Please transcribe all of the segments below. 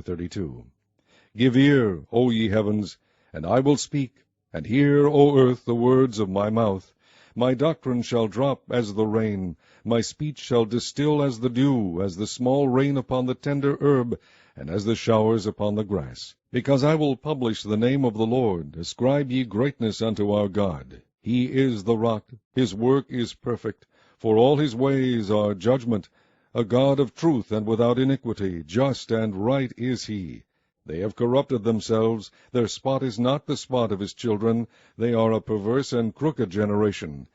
32. Give ear, O ye heavens, and I will speak, and hear, O earth, the words of my mouth. My doctrine shall drop as the rain, my speech shall distill as the dew, as the small rain upon the tender herb, and as the showers upon the grass. Because I will publish the name of the Lord, ascribe ye greatness unto our God. He is the rock, his work is perfect, for all his ways are judgment. A God of truth and without iniquity, just and right is he. They have corrupted themselves, their spot is not the spot of his children, they are a perverse and crooked generation.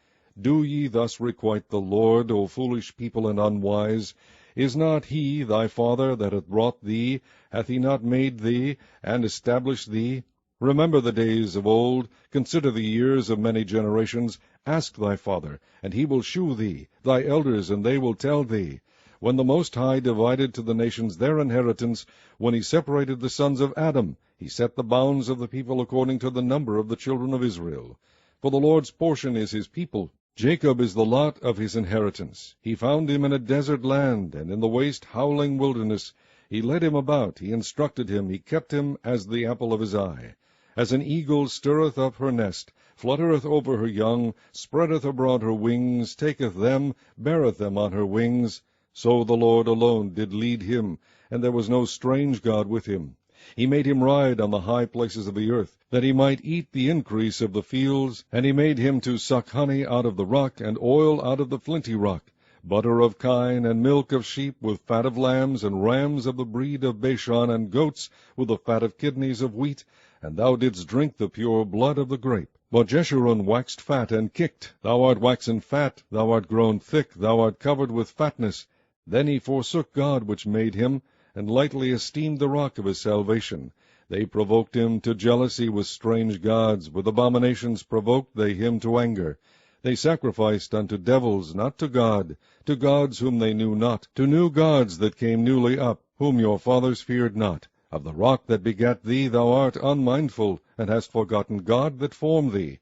Do ye thus requite the Lord, O foolish people and unwise? Is not he thy father that hath brought thee? Hath he not made thee, and established thee? Remember the days of old, consider the years of many generations. Ask thy father, and he will shew thee, thy elders, and they will tell thee. When the Most High divided to the nations their inheritance, when he separated the sons of Adam, he set the bounds of the people according to the number of the children of Israel. For the Lord's portion is his people. Jacob is the lot of his inheritance. He found him in a desert land, and in the waste howling wilderness. He led him about, he instructed him, he kept him as the apple of his eye. As an eagle stirreth up her nest, fluttereth over her young, spreadeth abroad her wings, taketh them, beareth them on her wings, so the Lord alone did lead him, and there was no strange god with him. He made him ride on the high places of the earth, that he might eat the increase of the fields, and he made him to suck honey out of the rock, and oil out of the flinty rock, butter of kine, and milk of sheep, with fat of lambs, and rams of the breed of Bashan, and goats, with the fat of kidneys of wheat, and thou didst drink the pure blood of the grape. But Jeshurun waxed fat, and kicked. Thou art waxen fat, thou art grown thick, thou art covered with fatness. Then he forsook God which made him, and lightly esteemed the rock of his salvation. They provoked him to jealousy with strange gods, with abominations provoked they him to anger. They sacrificed unto devils, not to gods whom they knew not, to new gods that came newly up, whom your fathers feared not. Of the rock that begat thee thou art unmindful, and hast forgotten God that formed thee.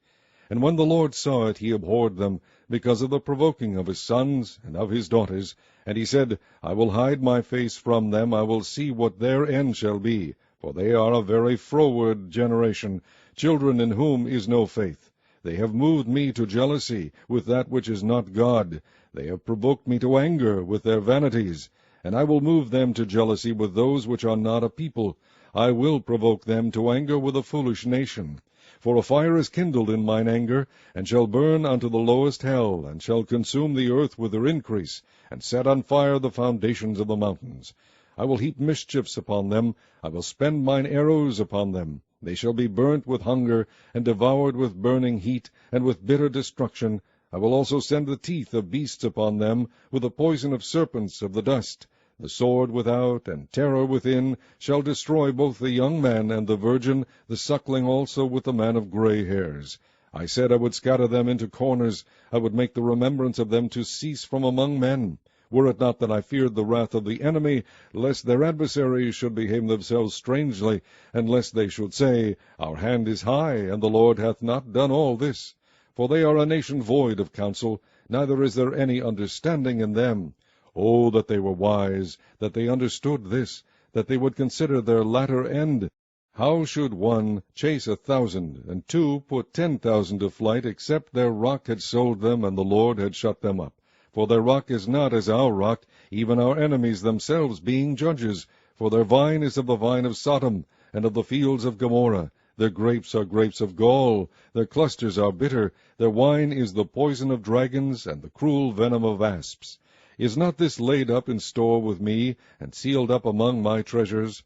And when the Lord saw it, he abhorred them, because of the provoking of his sons and of his daughters. And he said, I will hide my face from them, I will see what their end shall be. For they are a very froward generation, children in whom is no faith. They have moved me to jealousy with that which is not God. They have provoked me to anger with their vanities. And I will move them to jealousy with those which are not a people. I will provoke them to anger with a foolish nation. For a fire is kindled in mine anger, and shall burn unto the lowest hell, and shall consume the earth with her increase, and set on fire the foundations of the mountains. I will heap mischiefs upon them, I will spend mine arrows upon them. They shall be burnt with hunger, and devoured with burning heat, and with bitter destruction. I will also send the teeth of beasts upon them, with the poison of serpents of the dust. The sword without, and terror within, shall destroy both the young man and the virgin, the suckling also with the man of gray hairs. I said I would scatter them into corners, I would make the remembrance of them to cease from among men. Were it not that I feared the wrath of the enemy, lest their adversaries should behave themselves strangely, and lest they should say, Our hand is high, and the Lord hath not done all this. For they are a nation void of counsel, neither is there any understanding in them. Oh, that they were wise, that they understood this, that they would consider their latter end. How should one chase 1,000, and two put 10,000 to flight, except their rock had sold them, and the Lord had shut them up? For their rock is not as our rock, even our enemies themselves being judges. For their vine is of the vine of Sodom, and of the fields of Gomorrah. Their grapes are grapes of gall, their clusters are bitter, their wine is the poison of dragons, and the cruel venom of asps. Is not this laid up in store with me, and sealed up among my treasures?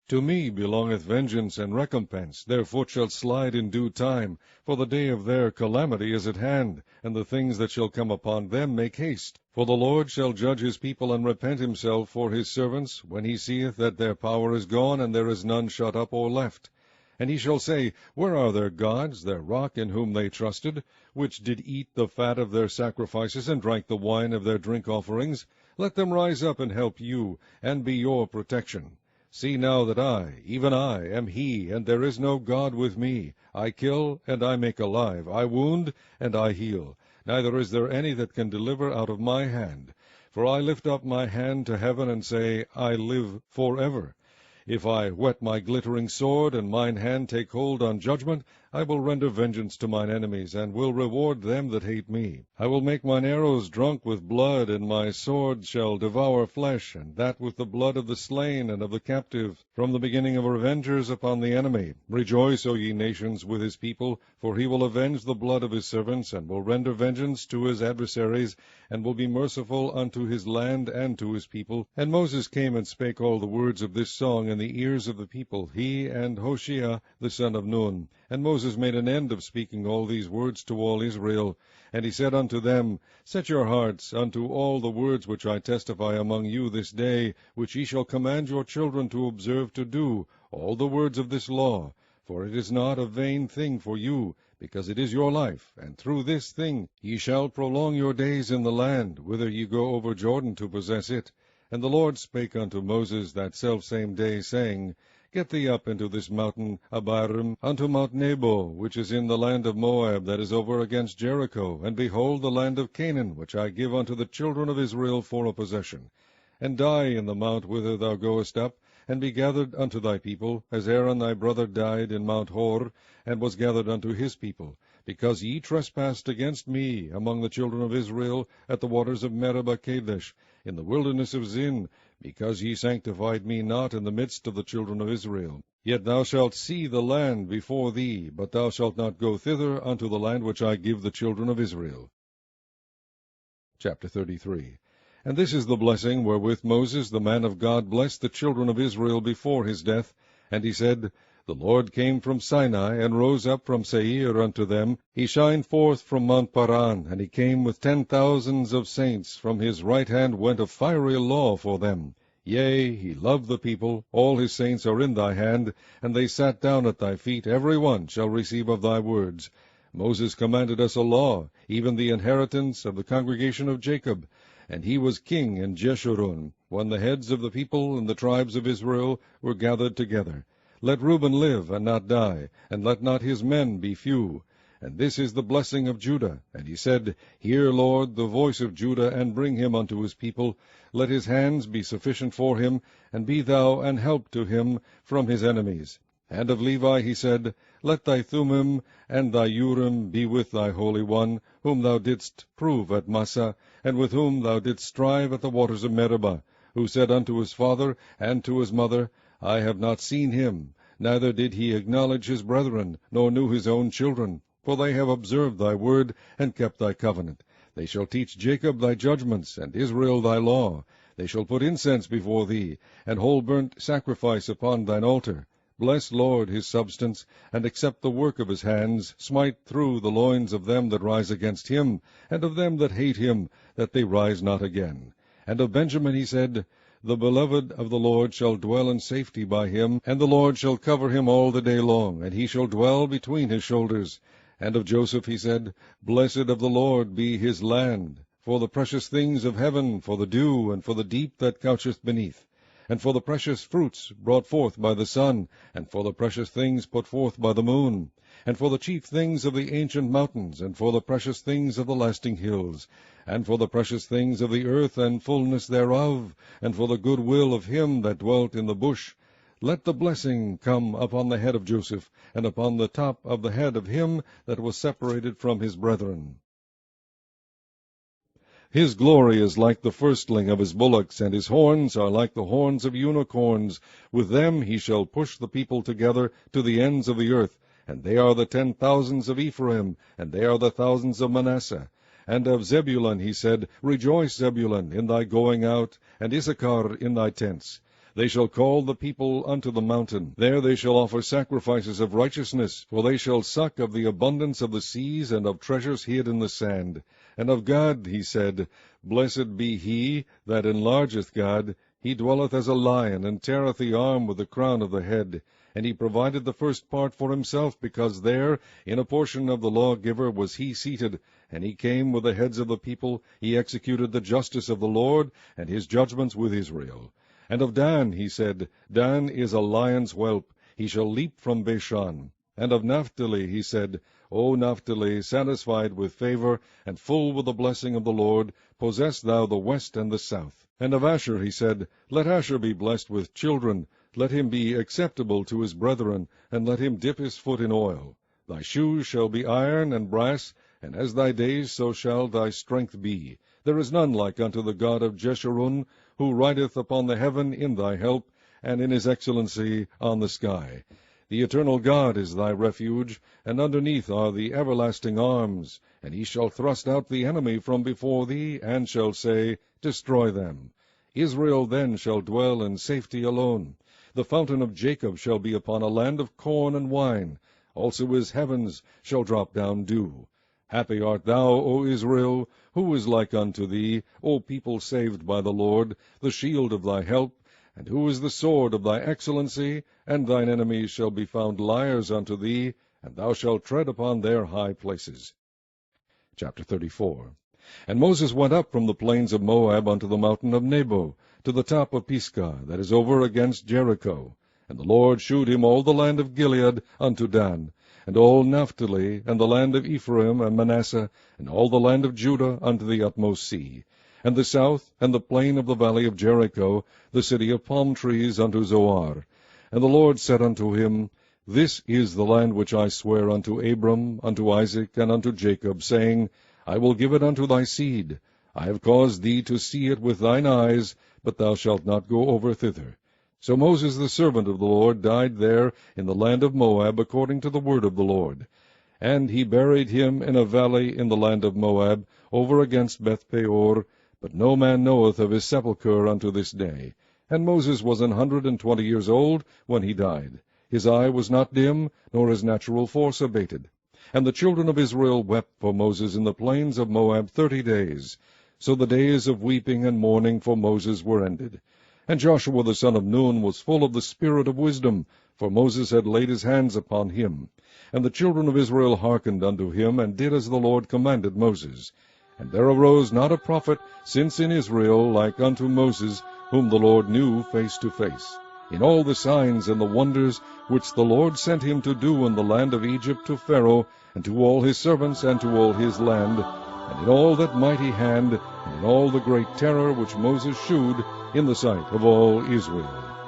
To me belongeth vengeance and recompense, their foot shall slide in due time, for the day of their calamity is at hand, and the things that shall come upon them make haste. For the Lord shall judge his people, and repent himself for his servants, when he seeth that their power is gone, and there is none shut up or left. And he shall say, Where are their gods, their rock in whom they trusted, which did eat the fat of their sacrifices, and drank the wine of their drink offerings? Let them rise up and help you, and be your protection. See now that I, even I, am he, and there is no God with me. I kill, and I make alive. I wound, and I heal. Neither is there any that can deliver out of my hand. For I lift up my hand to heaven, and say, I live forever. If I whet my glittering sword, and mine hand take hold on judgment, I will render vengeance to mine enemies, and will reward them that hate me. I will make mine arrows drunk with blood, and my sword shall devour flesh, and that with the blood of the slain and of the captive, from the beginning of revengers upon the enemy. Rejoice, O ye nations, with his people, for he will avenge the blood of his servants, and will render vengeance to his adversaries, and will be merciful unto his land and to his people. And Moses came and spake all the words of this song in the ears of the people, he and Hoshea the son of Nun. And Moses made an end of speaking all these words to all Israel. And he said unto them, Set your hearts unto all the words which I testify among you this day, which ye shall command your children to observe to do, all the words of this law. For it is not a vain thing for you, because it is your life, and through this thing ye shall prolong your days in the land, whither ye go over Jordan to possess it. And the Lord spake unto Moses that selfsame day, saying, Get thee up into this mountain Abarim, unto Mount Nebo, which is in the land of Moab, that is over against Jericho, and behold the land of Canaan, which I give unto the children of Israel for a possession. And die in the mount whither thou goest up, and be gathered unto thy people, as Aaron thy brother died in Mount Hor, and was gathered unto his people, because ye trespassed against me among the children of Israel at the waters of Meribah Kadesh, in the wilderness of Zin, because ye sanctified me not in the midst of the children of Israel. Yet thou shalt see the land before thee, but thou shalt not go thither unto the land which I give the children of Israel. Chapter 33. And this is the blessing wherewith Moses the man of God blessed the children of Israel before his death. And he said, The Lord came from Sinai, and rose up from Seir unto them. He shined forth from Mount Paran, and he came with 10,000s of saints. From his right hand went a fiery law for them. Yea, he loved the people. All his saints are in thy hand, and they sat down at thy feet. Every one shall receive of thy words. Moses commanded us a law, even the inheritance of the congregation of Jacob. And he was king in Jeshurun, when the heads of the people and the tribes of Israel were gathered together. Let Reuben live, and not die, and let not his men be few. And this is the blessing of Judah. And he said, Hear, Lord, the voice of Judah, and bring him unto his people. Let his hands be sufficient for him, and be thou an help to him from his enemies. And of Levi he said, Let thy Thummim and thy Urim be with thy Holy One, whom thou didst prove at Massah, and with whom thou didst strive at the waters of Meribah, who said unto his father and to his mother, I have not seen him, neither did he acknowledge his brethren, nor knew his own children. For they have observed thy word, and kept thy covenant. They shall teach Jacob thy judgments, and Israel thy law. They shall put incense before thee, and whole burnt sacrifice upon thine altar. Bless, Lord, his substance, and accept the work of his hands. Smite through the loins of them that rise against him, and of them that hate him, that they rise not again. And of Benjamin he said, The beloved of the Lord shall dwell in safety by him, and the Lord shall cover him all the day long, and he shall dwell between his shoulders. And of Joseph he said, Blessed of the Lord be his land, for the precious things of heaven, for the dew, and for the deep that coucheth beneath, and for the precious fruits brought forth by the sun, and for the precious things put forth by the moon, and for the chief things of the ancient mountains, and for the precious things of the lasting hills, and for the precious things of the earth and fullness thereof, and for the good will of him that dwelt in the bush. Let the blessing come upon the head of Joseph, and upon the top of the head of him that was separated from his brethren. His glory is like the firstling of his bullocks, and his horns are like the horns of unicorns. With them he shall push the people together to the ends of the earth. And they are the 10,000s of Ephraim, and they are the thousands of Manasseh. And of Zebulun he said, Rejoice, Zebulun, in thy going out, and Issachar in thy tents. They shall call the people unto the mountain. There they shall offer sacrifices of righteousness, for they shall suck of the abundance of the seas, and of treasures hid in the sand. And of God he said, Blessed be he that enlargeth God. He dwelleth as a lion, and teareth the arm with the crown of the head. And he provided the first part for himself, because there, in a portion of the lawgiver, was he seated. And he came with the heads of the people. He executed the justice of the Lord, and his judgments with Israel. And of Dan he said, Dan is a lion's whelp, he shall leap from Bashan. And of Naphtali he said, O Naphtali, satisfied with favor, and full with the blessing of the Lord, possess thou the west and the south. And of Asher he said, Let Asher be blessed with children, let him be acceptable to his brethren, and let him dip his foot in oil. Thy shoes shall be iron and brass, and as thy days so shall thy strength be. There is none like unto the God of Jeshurun, who rideth upon the heaven in thy help, and in his excellency on the sky. The eternal God is thy refuge, and underneath are the everlasting arms. And he shall thrust out the enemy from before thee, and shall say, Destroy them. Israel then shall dwell in safety alone. The fountain of Jacob shall be upon a land of corn and wine. Also his heavens shall drop down dew. Happy art thou, O Israel! Who is like unto thee, O people saved by the Lord, the shield of thy help? And who is the sword of thy excellency? And thine enemies shall be found liars unto thee, and thou shalt tread upon their high places. Chapter 34. And Moses went up from the plains of Moab unto the mountain of Nebo, to the top of Pisgah, that is over against Jericho. And the Lord shewed him all the land of Gilead unto Dan, and all Naphtali, and the land of Ephraim and Manasseh, and all the land of Judah unto the utmost sea, and the south, and the plain of the valley of Jericho, the city of palm trees, unto Zoar. And the Lord said unto him, This is the land which I sware unto Abram, unto Isaac, and unto Jacob, saying, I will give it unto thy seed. I have caused thee to see it with thine eyes, but thou shalt not go over thither. So Moses the servant of the Lord died there in the land of Moab, according to the word of the Lord. And he buried him in a valley in the land of Moab, over against Bethpeor, but no man knoweth of his sepulchre unto this day. And Moses was 120 years old when he died. His eye was not dim, nor his natural force abated. And the children of Israel wept for Moses in the plains of Moab 30 days. So the days of weeping and mourning for Moses were ended. And Joshua the son of Nun was full of the spirit of wisdom, for Moses had laid his hands upon him. And the children of Israel hearkened unto him, and did as the Lord commanded Moses. And there arose not a prophet since in Israel like unto Moses, whom the Lord knew face to face, in all the signs and the wonders which the Lord sent him to do in the land of Egypt to Pharaoh, and to all his servants, and to all his land, and in all that mighty hand, and in all the great terror which Moses shewed in the sight of all Israel.